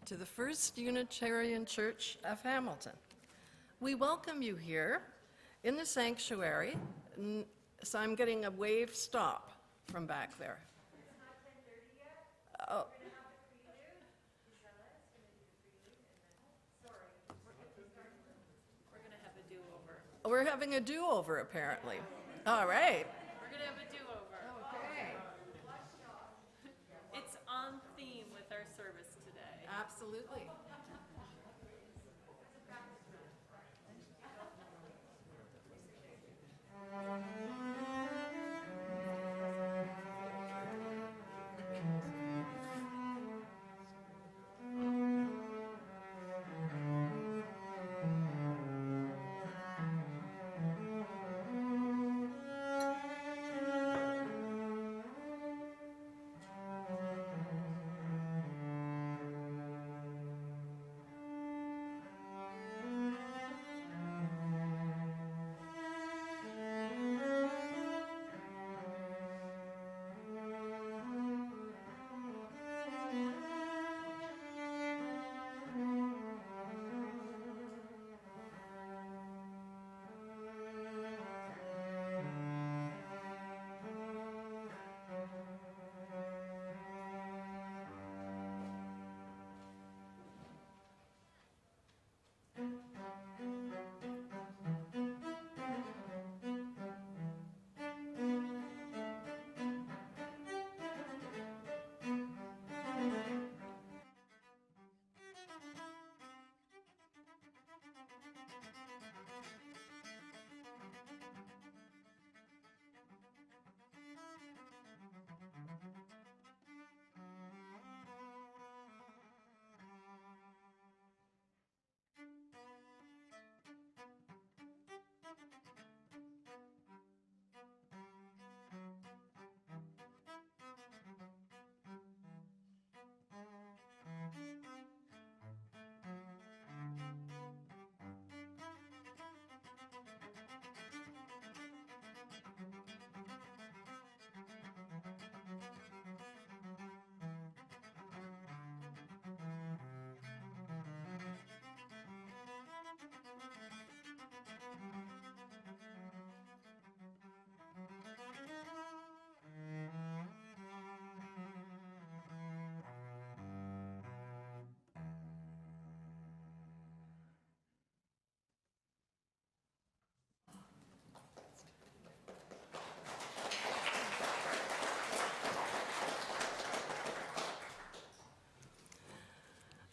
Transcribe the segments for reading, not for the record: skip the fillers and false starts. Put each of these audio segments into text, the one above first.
to the First Unitarian Church of Hamilton. We welcome you here in the sanctuary, so I'm getting a wave stop from back there. It's not 10:30 yet. Oh. We're going to have the prelude. Gisela is going to do the prelude, and then, sorry, we're going to have a do-over. We're having a do-over, apparently. All right. We're going to have a do-over. Okay. It's on theme with our service today. Absolutely.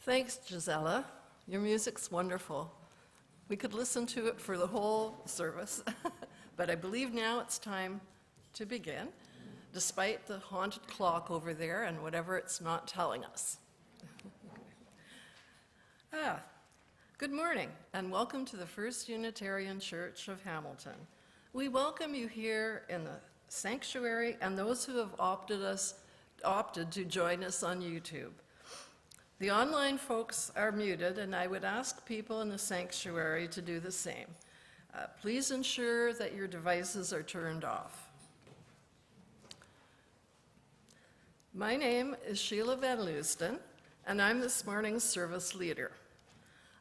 Thanks, Gisela. Your music's wonderful. We could listen to it for the whole service, but I believe now it's time to begin, despite the haunted clock over there and whatever it's not telling us. Good morning, and welcome to the First Unitarian Church of Hamilton. We welcome you here in the sanctuary and those who have opted to join us on YouTube. The online folks are muted, and I would ask people in the sanctuary to do the same. Please ensure that your devices are turned off. My name is Sheila Van Leeusten, and I'm this morning's service leader.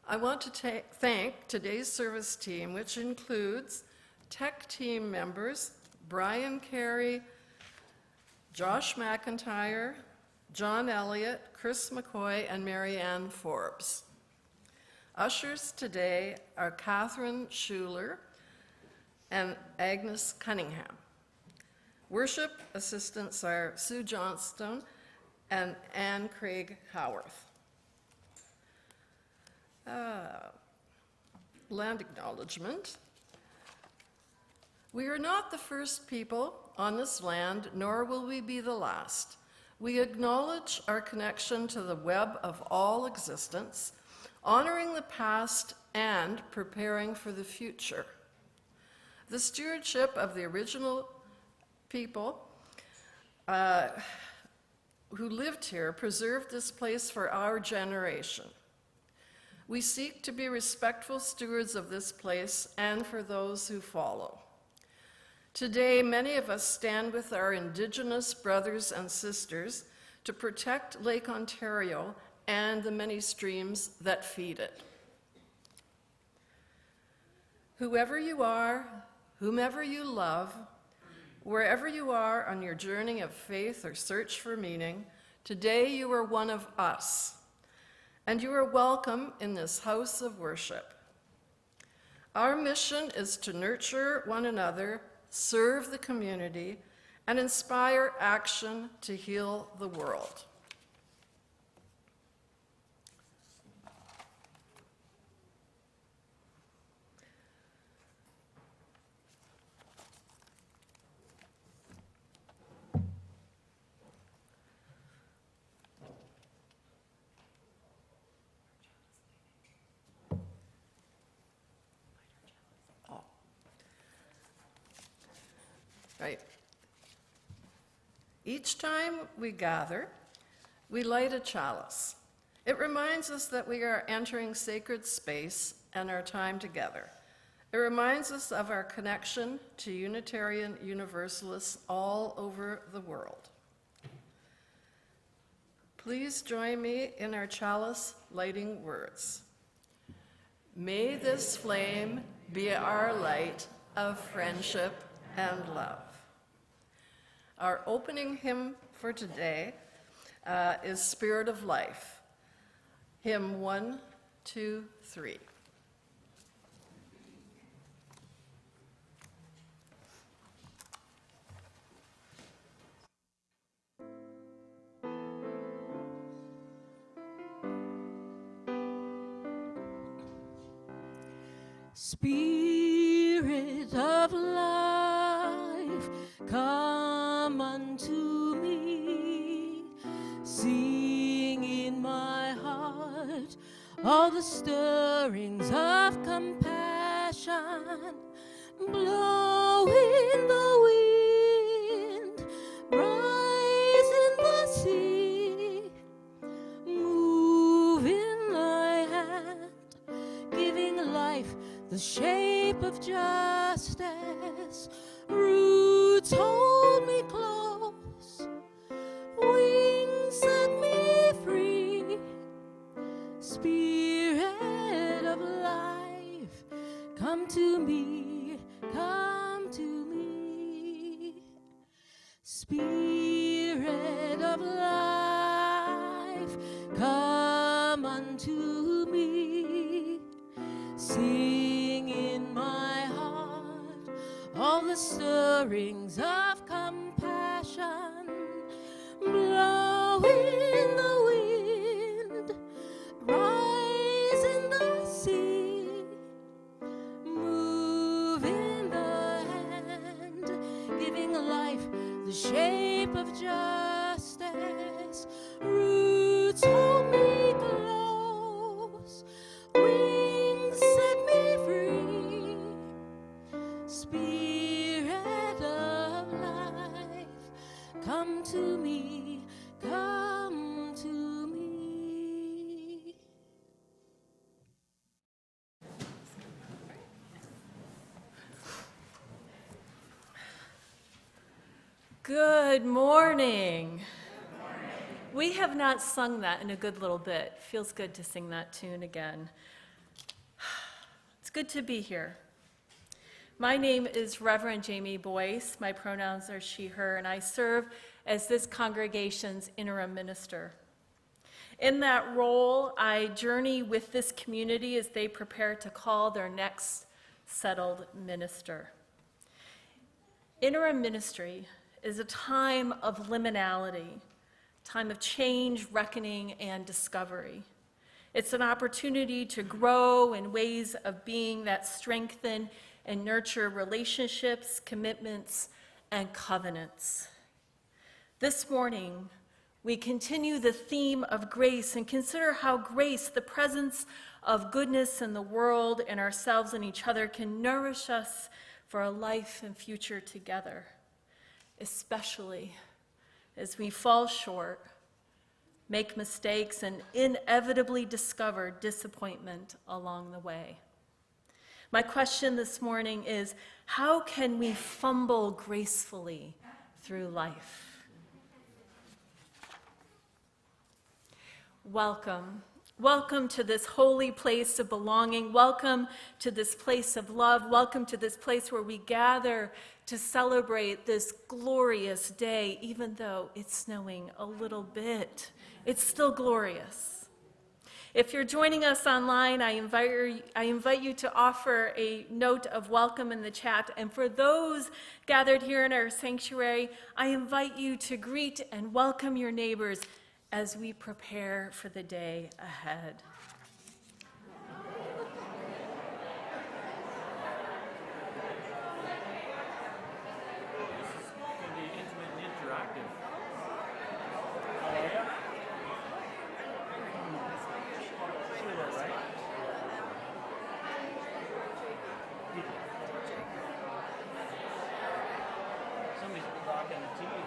I want to thank today's service team, which includes tech team members Brian Carey, Josh McIntyre, John Elliott, Chris McCoy, and Marianne Forbes. Ushers today are Catherine Schuler and Agnes Cunningham. Worship assistants are Sue Johnston and Anne Craig Howarth. Land acknowledgement. We are not the first people on this land, nor will we be the last. We acknowledge our connection to the web of all existence, honoring the past and preparing for the future. The stewardship of the original people who lived here preserved this place for our generation. We seek to be respectful stewards of this place and for those who follow. Today, many of us stand with our Indigenous brothers and sisters to protect Lake Ontario and the many streams that feed it. Whoever you are, whomever you love, wherever you are on your journey of faith or search for meaning, today you are one of us, and you are welcome in this house of worship. Our mission is to nurture one another, serve the community, and inspire action to heal the world. Right. Each time we gather, we light a chalice. It reminds us that we are entering sacred space and our time together. It reminds us of our connection to Unitarian Universalists all over the world. Please join me in our chalice lighting words. May this flame be our light of friendship and love. Our opening hymn for today is Spirit of Life, hymn 1, 2, 3. Spirit of life, come unto me. Sing in my heart all the stirrings of compassion. Blow in the wind, rise in the sea, move in thy hand, giving life the shape of justice. Roots hold me close, wings set me free. Spirit of life, come to me, come to me. Spirit of life, come unto me. Sing in my heart all the stirrings of compassion. Blow in the wind, rise in the sea, move in the hand, giving life the shape of justice. Roots hold me close, wings set me free. Spirit of life, come to me, come to me. Good morning. We have not sung that in a good little bit. Feels good to sing that tune again. It's good to be here. My name is Reverend Jamie Boyce. My pronouns are she, her, and I serve as this congregation's interim minister. In that role, I journey with this community as they prepare to call their next settled minister. Interim ministry is a time of liminality, time of change, reckoning, and discovery. It's an opportunity to grow in ways of being that strengthen and nurture relationships, commitments, and covenants. This morning, we continue the theme of grace and consider how grace, the presence of goodness in the world and ourselves and each other, can nourish us for a life and future together, especially as we fall short, make mistakes, and inevitably discover disappointment along the way. My question this morning is, how can we fumble gracefully through life? welcome. Welcome to this holy place of belonging. Welcome to this place of love. Welcome to this place where we gather to celebrate this glorious day, even though it's snowing a little bit. It's still glorious. If you're joining us online, I invite you to offer a note of welcome in the chat. And for those gathered here in our sanctuary, I invite you to greet and welcome your neighbors as we prepare for the day ahead. This is going to be intimate and interactive. Oh, yeah? Sheila, right? Somebody's rocking the tea.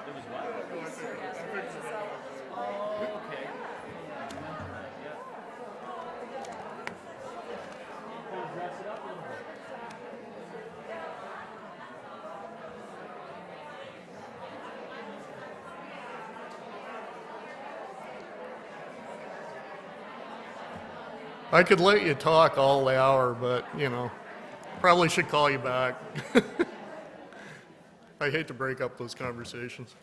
There was what? Oh, okay. Yeah. We'll dress it up a little bit. I could let you talk all the hour, but, probably should call you back. I hate to break up those conversations.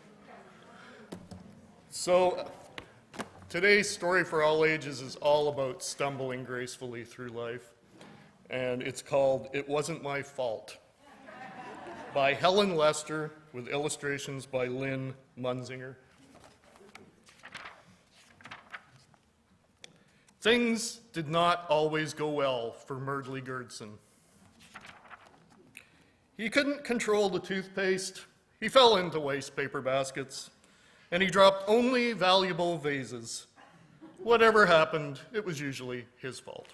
So, today's story for all ages is all about stumbling gracefully through life, and it's called It Wasn't My Fault, by Helen Lester, with illustrations by Lynn Munzinger. Things did not always go well for Merdley Gerdson. He couldn't control the toothpaste, he fell into waste paper baskets, and he dropped only valuable vases. Whatever happened, it was usually his fault.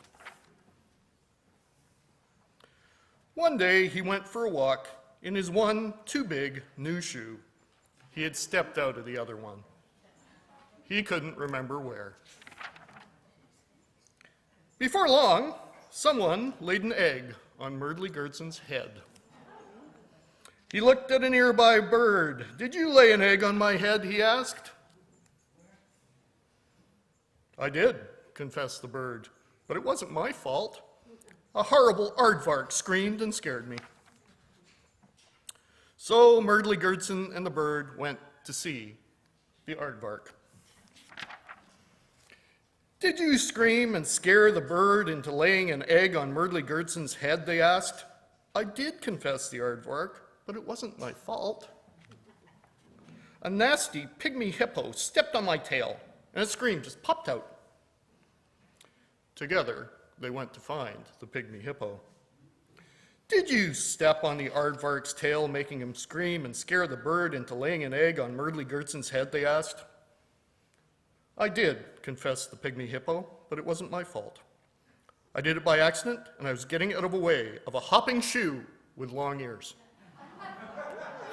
One day, he went for a walk in his one too big new shoe. He had stepped out of the other one. He couldn't remember where. Before long, someone laid an egg on Merdley Gerdson's head. He looked at a nearby bird. "Did you lay an egg on my head?" he asked. "I did," confessed the bird, "but it wasn't my fault. A horrible aardvark screamed and scared me." So Merdley Gerdson and the bird went to see the aardvark. "Did you scream and scare the bird into laying an egg on Merdley Gerdson's head?" they asked. "I did," confessed the aardvark, "but it wasn't my fault. A nasty pygmy hippo stepped on my tail, and a scream just popped out." Together, they went to find the pygmy hippo. "Did you step on the aardvark's tail, making him scream and scare the bird into laying an egg on Merdley Gerdson's head?" they asked. "I did," confessed the pygmy hippo, "but it wasn't my fault. I did it by accident, and I was getting out of the way of a hopping shoe with long ears."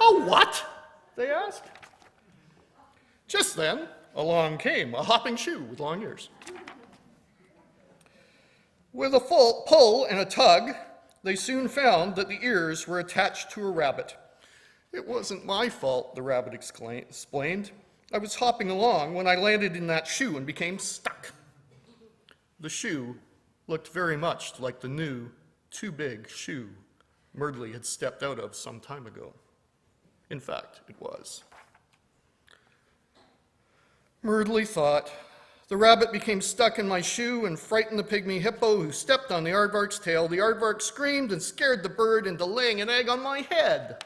"A what?" they asked. Just then, along came a hopping shoe with long ears. With a full pull and a tug, they soon found that the ears were attached to a rabbit. "It wasn't my fault," the rabbit explained. "I was hopping along when I landed in that shoe and became stuck." The shoe looked very much like the new, too big shoe Merdley had stepped out of some time ago. In fact, it was. Merdley thought, "The rabbit became stuck in my shoe and frightened the pygmy hippo, who stepped on the aardvark's tail. The aardvark screamed and scared the bird into laying an egg on my head."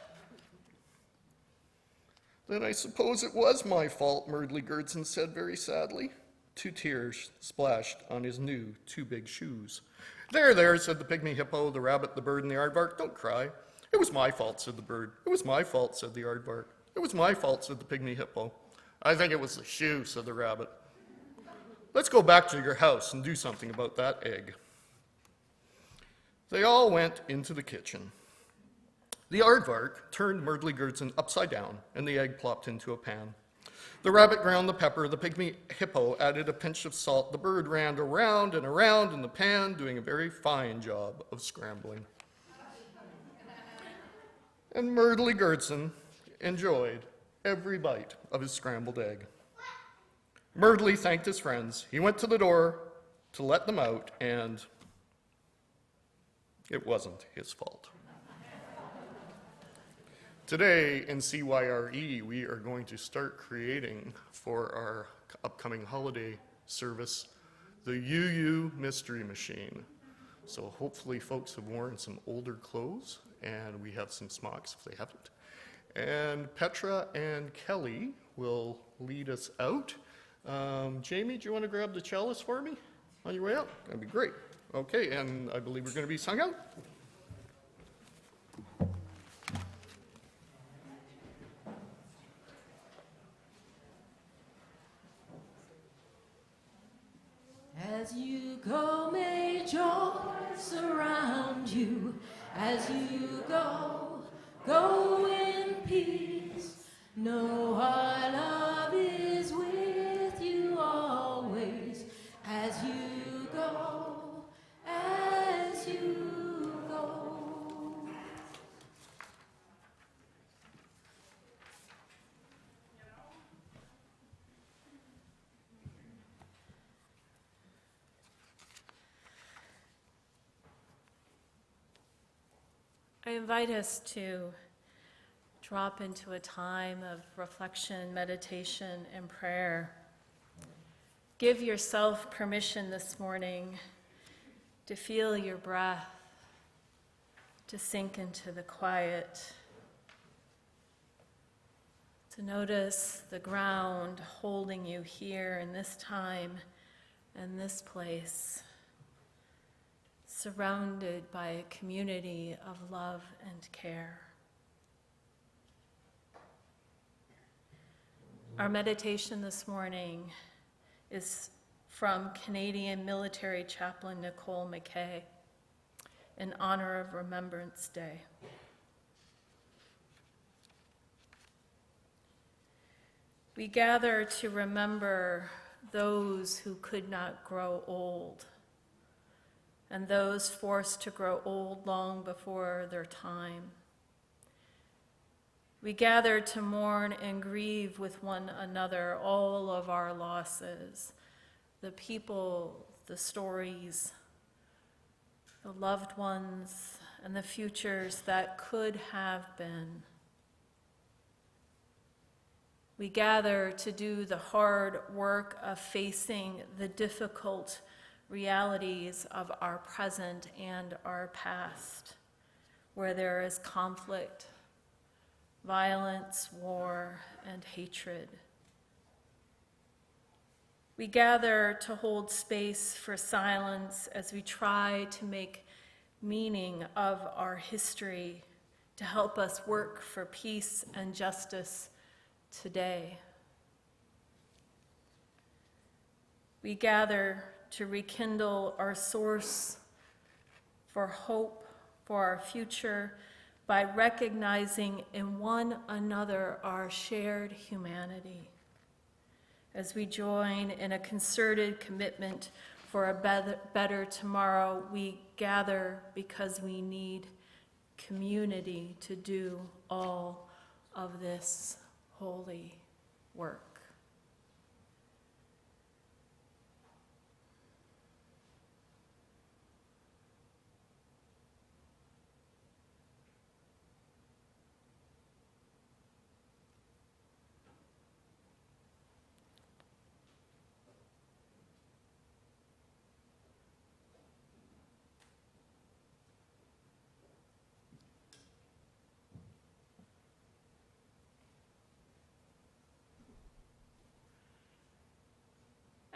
"Then I suppose it was my fault," Merdley Gerdson said very sadly. 2 tears splashed on his new, too big shoes. "There, there," said the pygmy hippo, the rabbit, the bird, and the aardvark. "Don't cry. It was my fault," said the bird. "It was my fault," said the aardvark. "It was my fault," said the pygmy hippo. "I think it was the shoe," said the rabbit. "Let's go back to your house and do something about that egg." They all went into the kitchen. The aardvark turned Merdley Gertzen upside down, and the egg plopped into a pan. The rabbit ground the pepper, the pygmy hippo added a pinch of salt, the bird ran around and around in the pan, doing a very fine job of scrambling. And Merdley Gertzen enjoyed every bite of his scrambled egg. Merdley thanked his friends. He went to the door to let them out, and it wasn't his fault. Today in CYRE, we are going to start creating for our upcoming holiday service the UU Mystery Machine. So hopefully folks have worn some older clothes, and we have some smocks if they haven't. And Petra and Kelly will lead us out. Jamie, do you want to grab the chalice for me on your way out? That'd be great. Okay, and I believe we're going to be sung out. As you go, may joy surround you. As you go, go in peace. Know our love is with you always. As you go, as you go. I invite us to drop into a time of reflection, meditation, and prayer. Give yourself permission this morning to feel your breath, to sink into the quiet, to notice the ground holding you here in this time and this place, surrounded by a community of love and care. Our meditation this morning is from Canadian military chaplain Nicole McKay in honor of Remembrance Day. We gather to remember those who could not grow old, and those forced to grow old long before their time. We gather to mourn and grieve with one another all of our losses, the people, the stories, the loved ones, and the futures that could have been. We gather to do the hard work of facing the difficult realities of our present and our past, where there is conflict, violence, war, and hatred. We gather to hold space for silence as we try to make meaning of our history to help us work for peace and justice today. We gather to rekindle our source for hope for our future by recognizing in one another our shared humanity. As we join in a concerted commitment for a better tomorrow, we gather because we need community to do all of this holy work.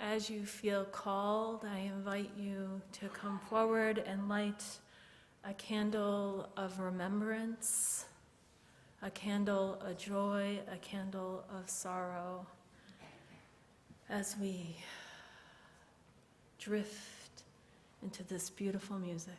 As you feel called, I invite you to come forward and light a candle of remembrance, a candle of joy, a candle of sorrow, as we drift into this beautiful music.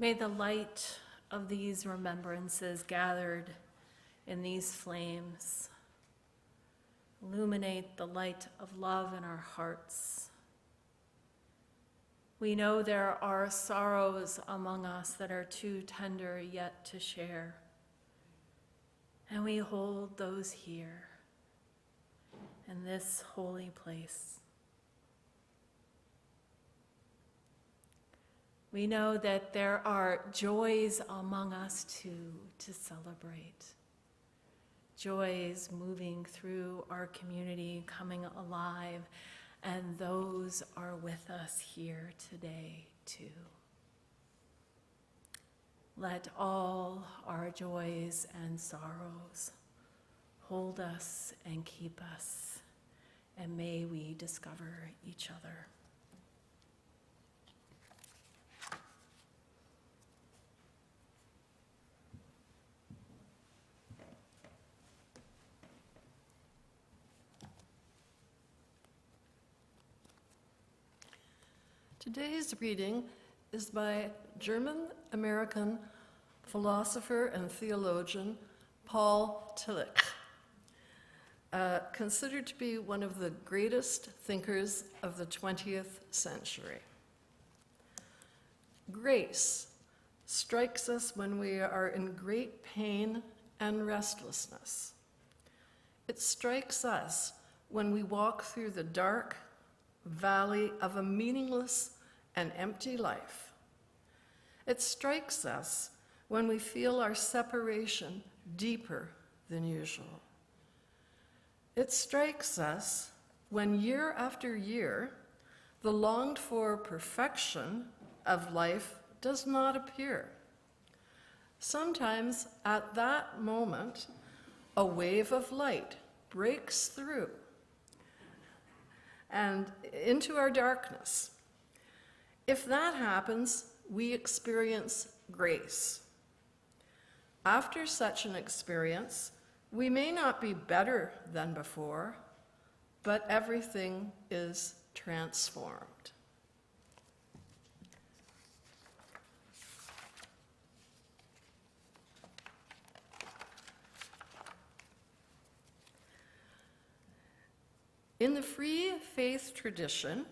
May the light of these remembrances gathered in these flames illuminate the light of love in our hearts. We know there are sorrows among us that are too tender yet to share, and we hold those here in this holy place. We know that there are joys among us too to celebrate. Joys moving through our community, coming alive, and those are with us here today too. Let all our joys and sorrows hold us and keep us, and may we discover each other. Today's reading is by German-American philosopher and theologian Paul Tillich, considered to be one of the greatest thinkers of the 20th century. Grace strikes us when we are in great pain and restlessness. It strikes us when we walk through the dark valley of a meaningless and empty life. It strikes us when we feel our separation deeper than usual. It strikes us when year after year, the longed-for perfection of life does not appear. Sometimes at that moment, a wave of light breaks through and into our darkness. If that happens, we experience grace. After such an experience, we may not be better than before, but everything is transformed. In the free faith tradition,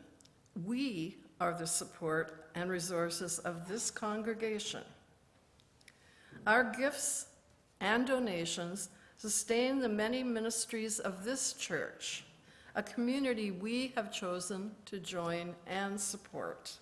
we are the support and resources of this congregation. Our gifts and donations sustain the many ministries of this church, a community we have chosen to join and support.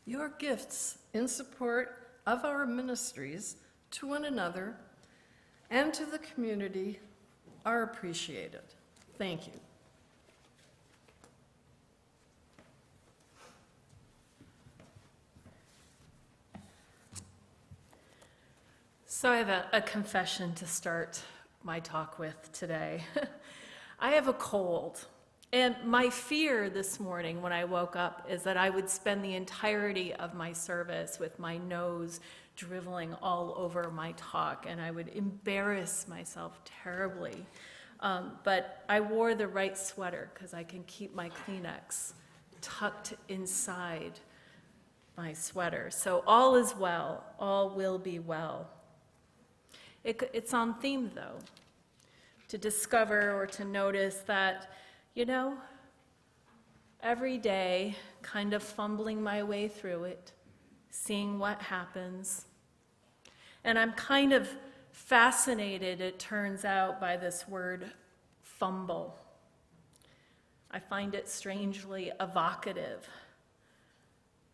Your gifts in support of our ministries to one another and to the community are appreciated. Thank you. So I have a confession to start my talk with today. I have a cold, and my fear this morning when I woke up is that I would spend the entirety of my service with my nose driveling all over my talk, and I would embarrass myself terribly. But I wore the right sweater because I can keep my Kleenex tucked inside my sweater. So all is well, all will be well. It's on theme, though, to discover or to notice that, every day, kind of fumbling my way through it, seeing what happens. And I'm kind of fascinated, it turns out, by this word fumble. I find it strangely evocative.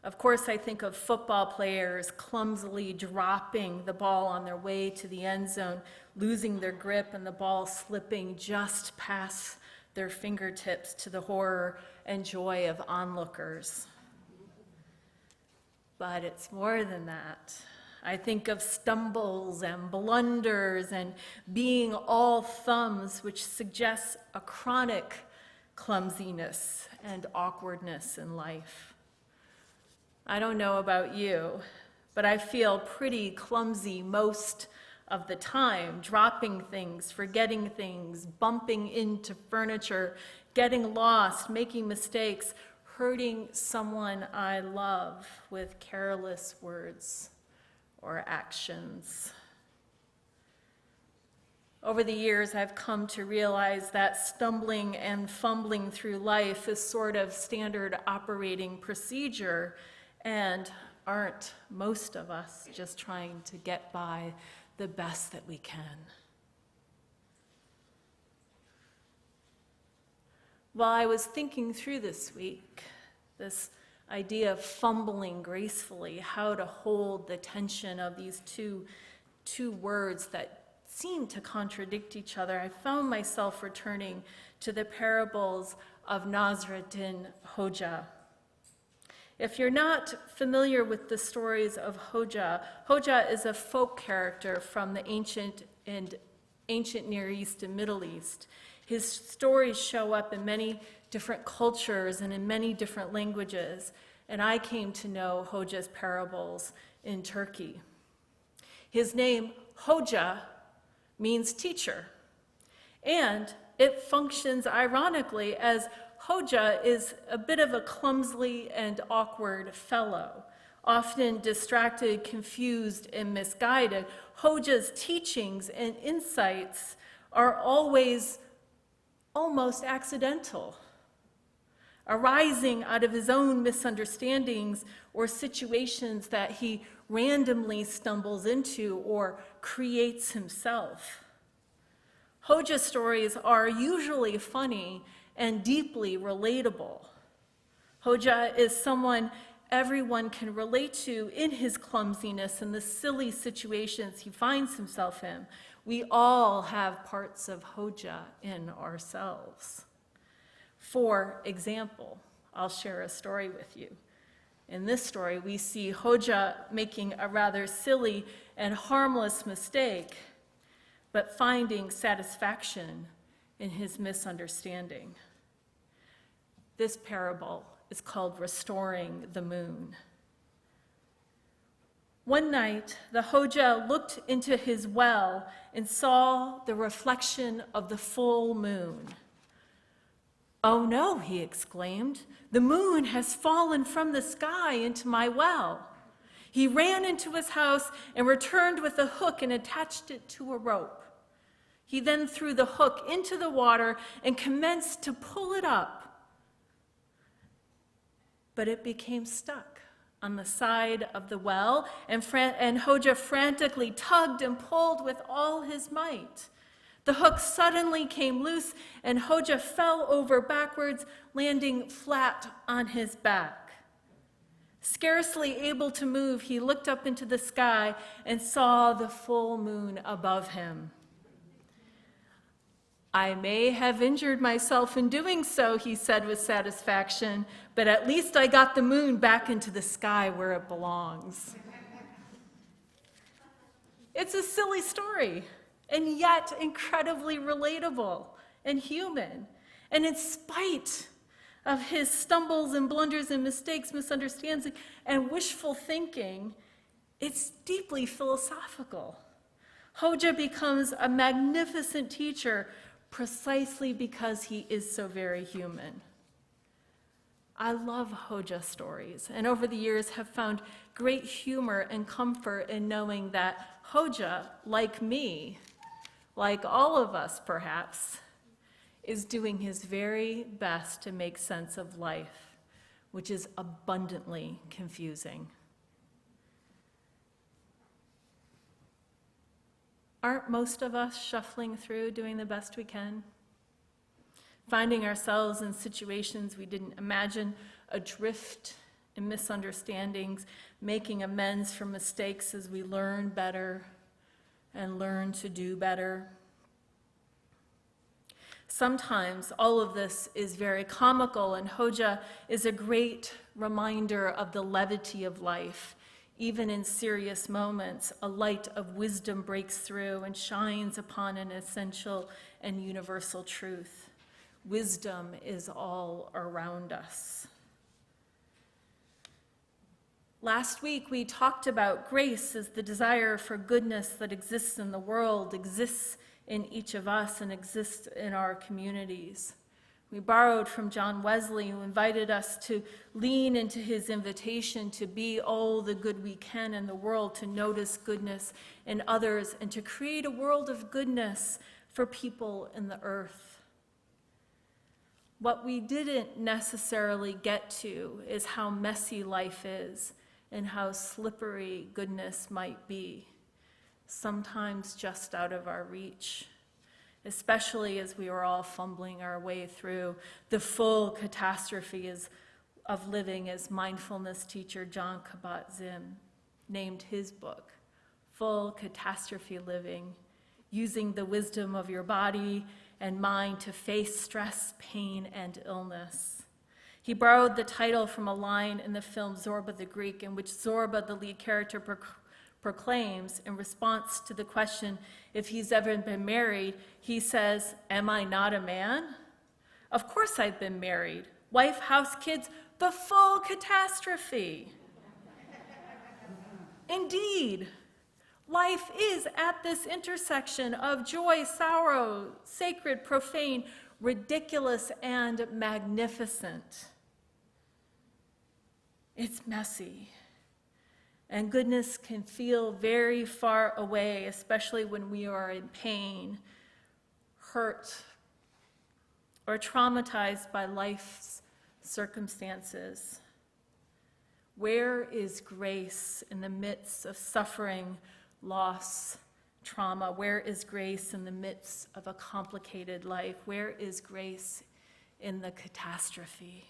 Of course, I think of football players clumsily dropping the ball on their way to the end zone, losing their grip and the ball slipping just past their fingertips to the horror and joy of onlookers. But it's more than that. I think of stumbles and blunders and being all thumbs, which suggests a chronic clumsiness and awkwardness in life. I don't know about you, but I feel pretty clumsy most of the time, dropping things, forgetting things, bumping into furniture, getting lost, making mistakes, hurting someone I love with careless words or actions. Over the years, I've come to realize that stumbling and fumbling through life is sort of standard operating procedure. And aren't most of us just trying to get by the best that we can? While I was thinking through this week, this idea of fumbling gracefully, how to hold the tension of these two words that seem to contradict each other, I found myself returning to the parables of Nasruddin Hoja. If you're not familiar with the stories of Hoja, Hoja is a folk character from the ancient Near East and Middle East. His stories show up in many different cultures and in many different languages, and I came to know Hoja's parables in Turkey. His name, Hoja, means teacher, and it functions ironically as Hoja is a bit of a clumsy and awkward fellow, often distracted, confused, and misguided. Hoja's teachings and insights are always almost accidental, arising out of his own misunderstandings or situations that he randomly stumbles into or creates himself. Hoja stories are usually funny and deeply relatable. Hoja is someone everyone can relate to in his clumsiness and the silly situations he finds himself in. We all have parts of Hoja in ourselves. For example, I'll share a story with you. In this story, we see Hoja making a rather silly and harmless mistake, but finding satisfaction in his misunderstanding. This parable is called Restoring the Moon. One night, the Hoja looked into his well and saw the reflection of the full moon. "Oh no," he exclaimed, "the moon has fallen from the sky into my well." He ran into his house and returned with a hook and attached it to a rope. He then threw the hook into the water and commenced to pull it up. But it became stuck on the side of the well, and Hoja frantically tugged and pulled with all his might. The hook suddenly came loose, and Hoja fell over backwards, landing flat on his back. Scarcely able to move, he looked up into the sky and saw the full moon above him. I may have injured myself in doing so, he said with satisfaction, but at least I got the moon back into the sky where it belongs. It's a silly story, and yet incredibly relatable and human. And in spite of his stumbles and blunders and mistakes, misunderstandings, and wishful thinking, it's deeply philosophical. Hoja becomes a magnificent teacher precisely because he is so very human. I love Hoja stories, and over the years have found great humor and comfort in knowing that Hoja, like me, like all of us perhaps, is doing his very best to make sense of life, which is abundantly confusing. Aren't most of us shuffling through, doing the best we can? Finding ourselves in situations we didn't imagine, adrift in misunderstandings, making amends for mistakes as we learn better and learn to do better. Sometimes all of this is very comical, and Hoja is a great reminder of the levity of life. Even in serious moments, a light of wisdom breaks through and shines upon an essential and universal truth. Wisdom is all around us. Last week, we talked about grace as the desire for goodness that exists in the world, exists in each of us, and exists in our communities. We borrowed from John Wesley, who invited us to lean into his invitation to be all the good we can in the world, to notice goodness in others, and to create a world of goodness for people in the earth. What we didn't necessarily get to is how messy life is and how slippery goodness might be, sometimes just out of our reach, especially as we were all fumbling our way through the full catastrophe of living, as mindfulness teacher Jon Kabat-Zinn named his book, Full Catastrophe Living, using the wisdom of your body and mind to face stress, pain, and illness. He borrowed the title from a line in the film Zorba the Greek, in which Zorba, the lead character, proclaims, in response to the question if he's ever been married, he says, "Am I not a man? Of course I've been married. Wife, house, kids, the full catastrophe." Indeed, life is at this intersection of joy, sorrow, sacred, profane, ridiculous, and magnificent. It's messy. And goodness can feel very far away, especially when we are in pain, hurt, or traumatized by life's circumstances. Where is grace in the midst of suffering, loss, trauma? Where is grace in the midst of a complicated life? Where is grace in the catastrophe?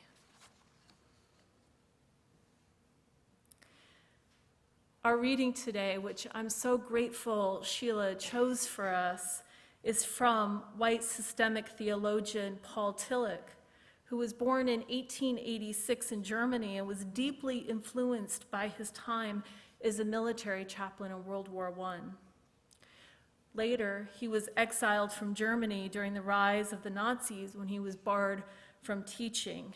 Our reading today, which I'm so grateful Sheila chose for us, is from white systemic theologian Paul Tillich, who was born in 1886 in Germany and was deeply influenced by his time as a military chaplain in World War I. Later, he was exiled from Germany during the rise of the Nazis when he was barred from teaching.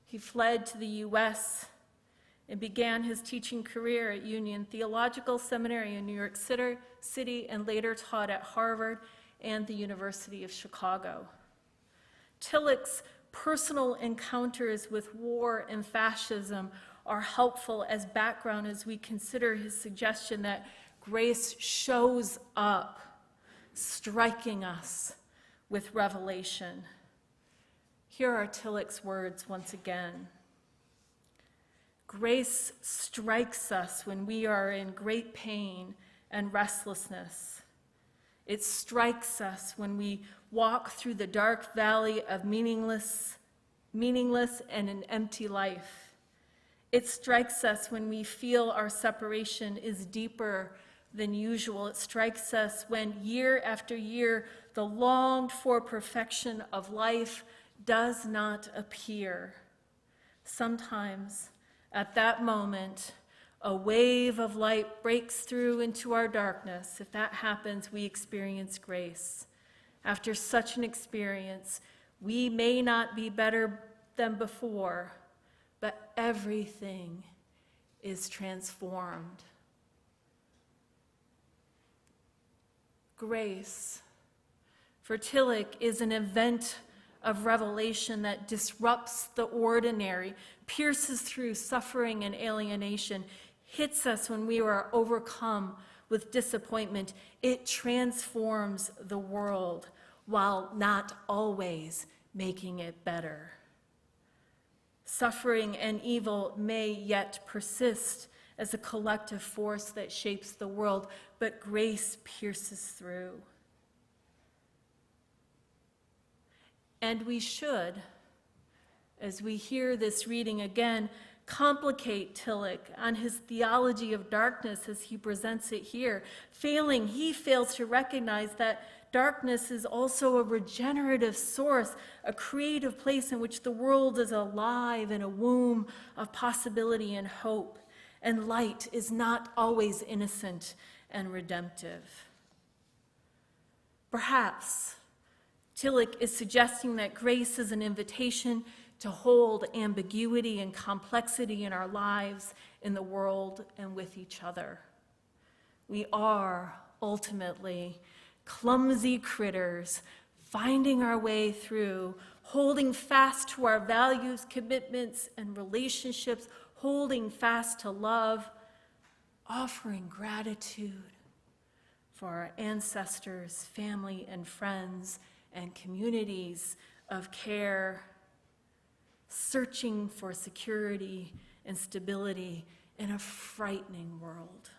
He fled to the US and began his teaching career at Union Theological Seminary in New York City, and later taught at Harvard and the University of Chicago. Tillich's personal encounters with war and fascism are helpful as background as we consider his suggestion that grace shows up, striking us with revelation. Here are Tillich's words once again. Grace strikes us when we are in great pain and restlessness. It strikes us when we walk through the dark valley of meaningless and an empty life. It strikes us when we feel our separation is deeper than usual. It strikes us when year after year the longed for perfection of life does not appear. Sometimes at that moment, a wave of light breaks through into our darkness. If that happens, we experience grace. After such an experience, we may not be better than before, but everything is transformed. Grace for Tillich is an event of revelation that disrupts the ordinary, pierces through suffering and alienation, hits us when we are overcome with disappointment. It transforms the world while not always making it better. Suffering and evil may yet persist as a collective force that shapes the world, but grace pierces through. And we should, as we hear this reading again, complicate Tillich on his theology of darkness as he presents it here. He fails to recognize that darkness is also a regenerative source, a creative place in which the world is alive in a womb of possibility and hope. And light is not always innocent and redemptive. Perhaps Tillich is suggesting that grace is an invitation to hold ambiguity and complexity in our lives, in the world, and with each other. We are ultimately clumsy critters, finding our way through, holding fast to our values, commitments, and relationships, holding fast to love, offering gratitude for our ancestors, family, and friends, and communities of care, searching for security and stability in a frightening world.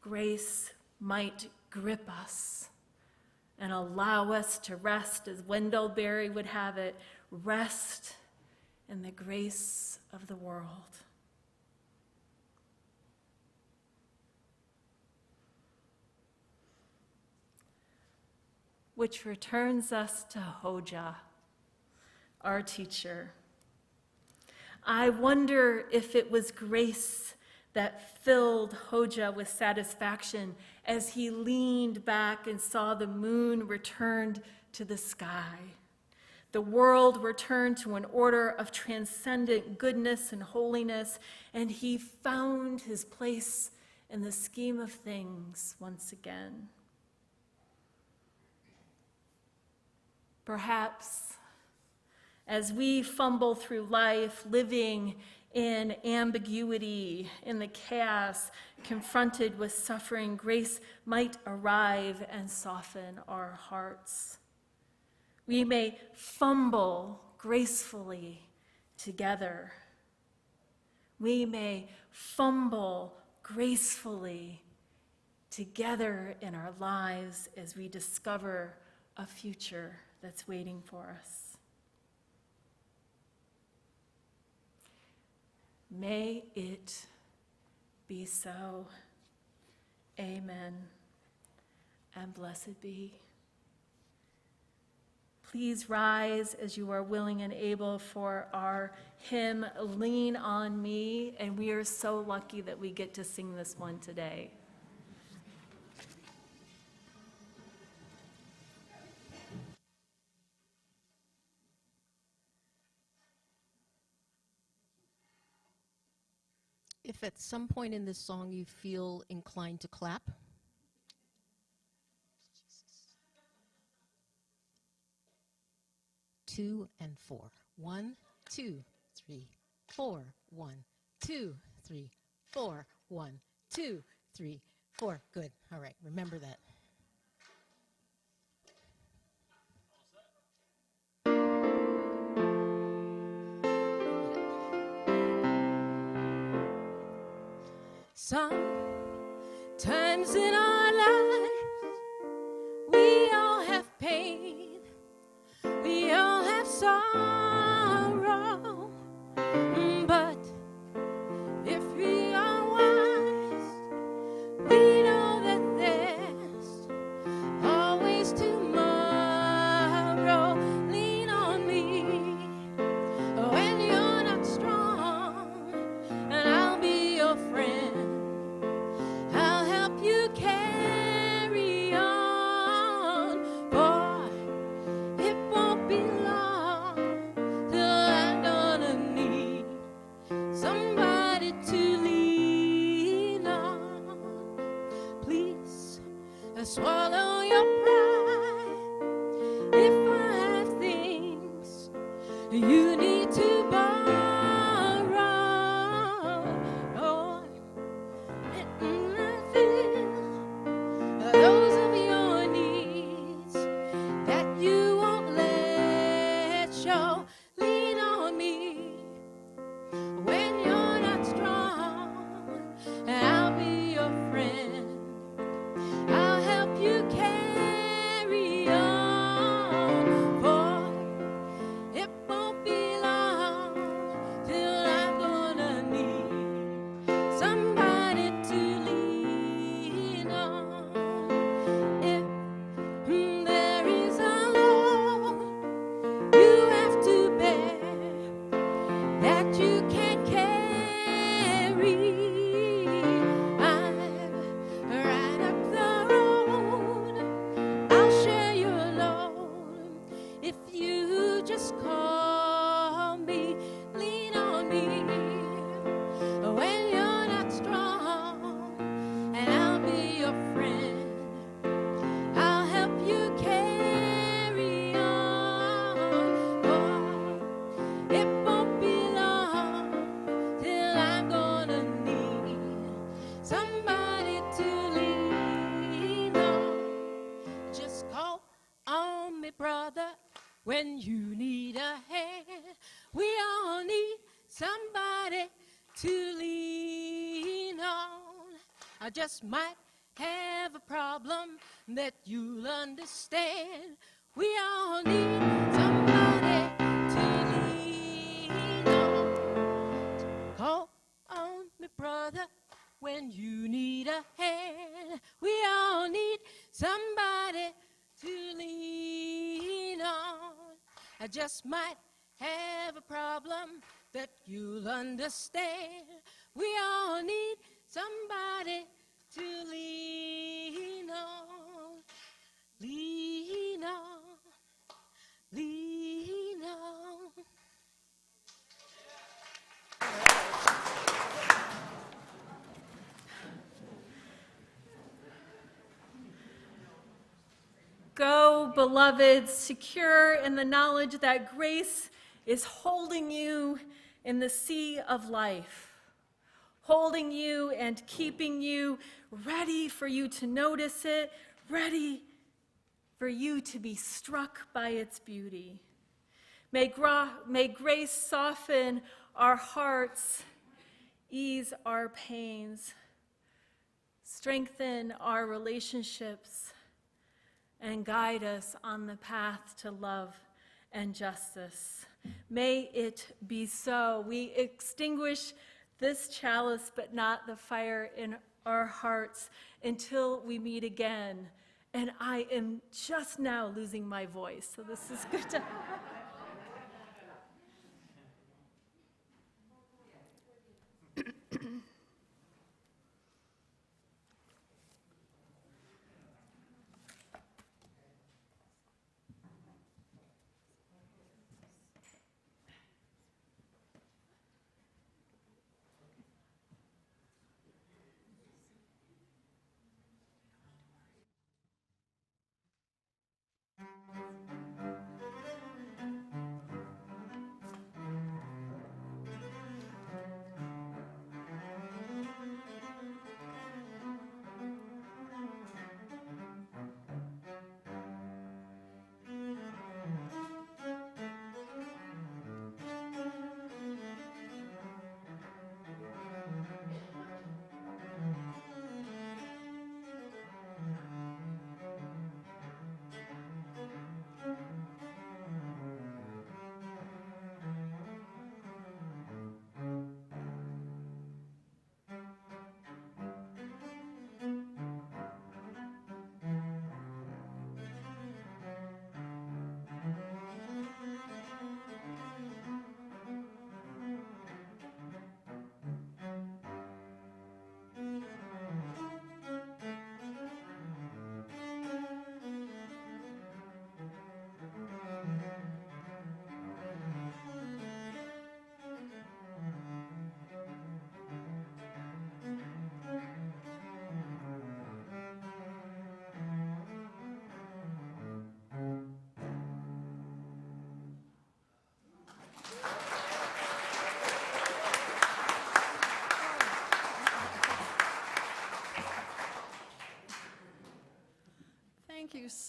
Grace might grip us and allow us to rest, as Wendell Berry would have it, rest in the grace of the world. Which returns us to Hoja, our teacher. I wonder if it was grace that filled Hoja with satisfaction as he leaned back and saw the moon returned to the sky. The world returned to an order of transcendent goodness and holiness, and he found his place in the scheme of things once again. Perhaps as we fumble through life, living in ambiguity, in the chaos, confronted with suffering, grace might arrive and soften our hearts. We may fumble gracefully together. We may fumble gracefully together in our lives as we discover a future that's waiting for us. May it be so. Amen. And blessed be. Please rise as you are willing and able for our hymn, Lean on Me, and we are so lucky that we get to sing this one today. If at some point in this song you feel inclined to clap, 2 and 4. 1, 2, 3, 4. 1, 2, 3, 4. 1, 2, 3, 4. Good. All right. Remember that. Sometimes in our lives, we all have pain, we all have sorrow, you need to borrow. Oh, and I feel those of your needs that you won't let show. Lean on me when you're not strong, and I'll be your friend. I'll help you carry on, for it won't be long till I'm gonna need somebody to lean on. If there is a load you have to bear that you can't carry, I'm right up the road. I'll share your load if you just call me. Lean on me when you're not strong, and I'll be your friend. I'll help you carry on, for it won't be long till I'm gonna need somebody to lean on. Just call on me, brother, when you need a hand. We all need somebody to lean on. I just might have a problem that you'll understand. We all need somebody to lean on. Call on me, brother, when you need a hand. We all need somebody to lean on. I just might have a problem that you'll understand. We all need somebody to lean on, lean on, lean on. Go, beloved, secure in the knowledge that grace is holding you in the sea of life, holding you and keeping you, ready for you to notice it, ready for you to be struck by its beauty. May grace soften our hearts, ease our pains, strengthen our relationships, and guide us on the path to love and justice. May it be so. We extinguish this chalice, but not the fire in our hearts until we meet again. And I am just now losing my voice, so this is good to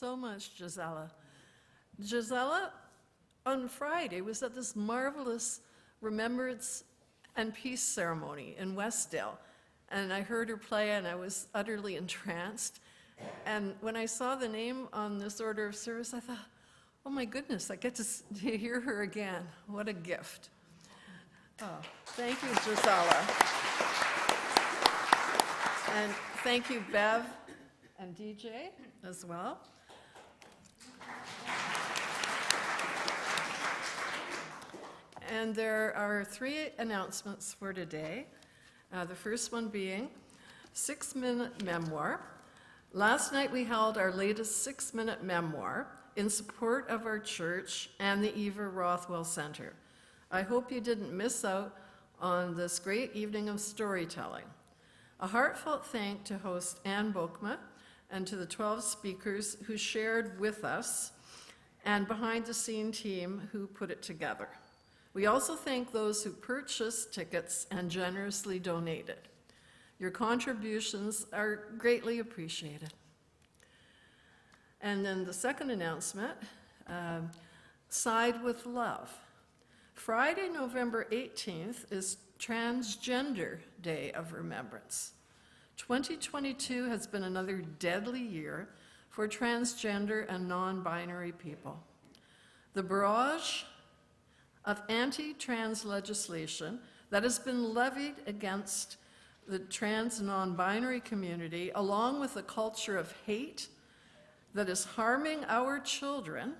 so much, Gisela. Gisela, on Friday, was at this marvelous Remembrance and Peace ceremony in Westdale. And I heard her play, and I was utterly entranced. And when I saw the name on this order of service, I thought, oh my goodness, I get to hear her again. What a gift. Oh, thank you, Gisela. And thank you, Bev and DJ as well. And there are 3 announcements for today. The first one being 6-minute memoir. Last night we held our latest 6-minute memoir in support of our church and the Eva Rothwell Center. I hope you didn't miss out on this great evening of storytelling. A heartfelt thank to host Ann Bokma and to the 12 speakers who shared with us and behind-the-scene team who put it together. We also thank those who purchased tickets and generously donated. Your contributions are greatly appreciated. And then the second announcement, Side with Love. Friday, November 18th is Transgender Day of Remembrance. 2022 has been another deadly year for transgender and non-binary people. The barrage of anti-trans legislation that has been levied against the trans non-binary community, along with a culture of hate that is harming our children,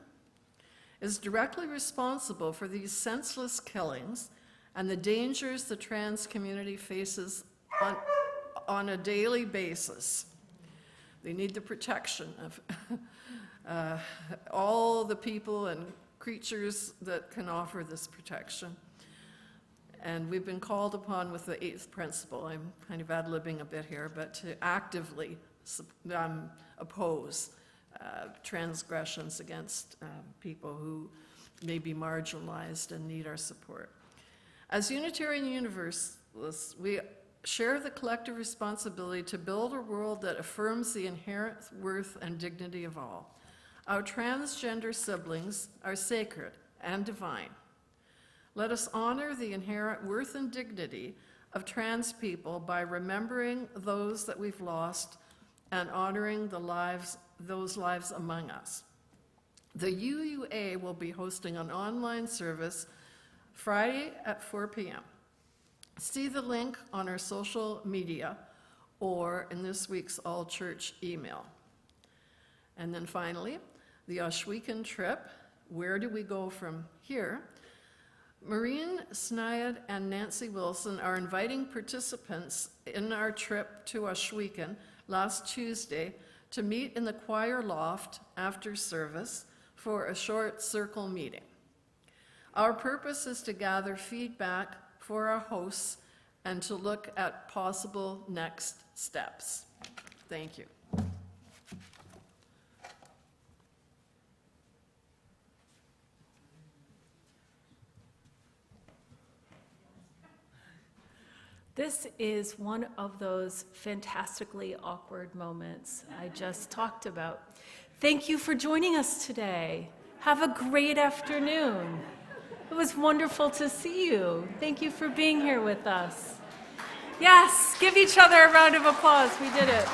is directly responsible for these senseless killings and the dangers the trans community faces on a daily basis. They need the protection of all the people and creatures that can offer this protection. And we've been called upon with the 8th principle, I'm kind of ad-libbing a bit here, but to actively oppose transgressions against people who may be marginalized and need our support. As Unitarian Universalists, we share the collective responsibility to build a world that affirms the inherent worth and dignity of all. Our transgender siblings are sacred and divine. Let us honor the inherent worth and dignity of trans people by remembering those that we've lost and honoring those lives among us. The UUA will be hosting an online service Friday at 4 p.m. See the link on our social media or in this week's all-church email. And then finally, the Ohsweken trip. Where do we go from here? Maureen Snide and Nancy Wilson are inviting participants in our trip to Ohsweken last Tuesday to meet in the choir loft after service for a short circle meeting. Our purpose is to gather feedback for our hosts and to look at possible next steps. Thank you. This is one of those fantastically awkward moments I just talked about. Thank you for joining us today. Have a great afternoon. It was wonderful to see you. Thank you for being here with us. Yes, give each other a round of applause. We did it.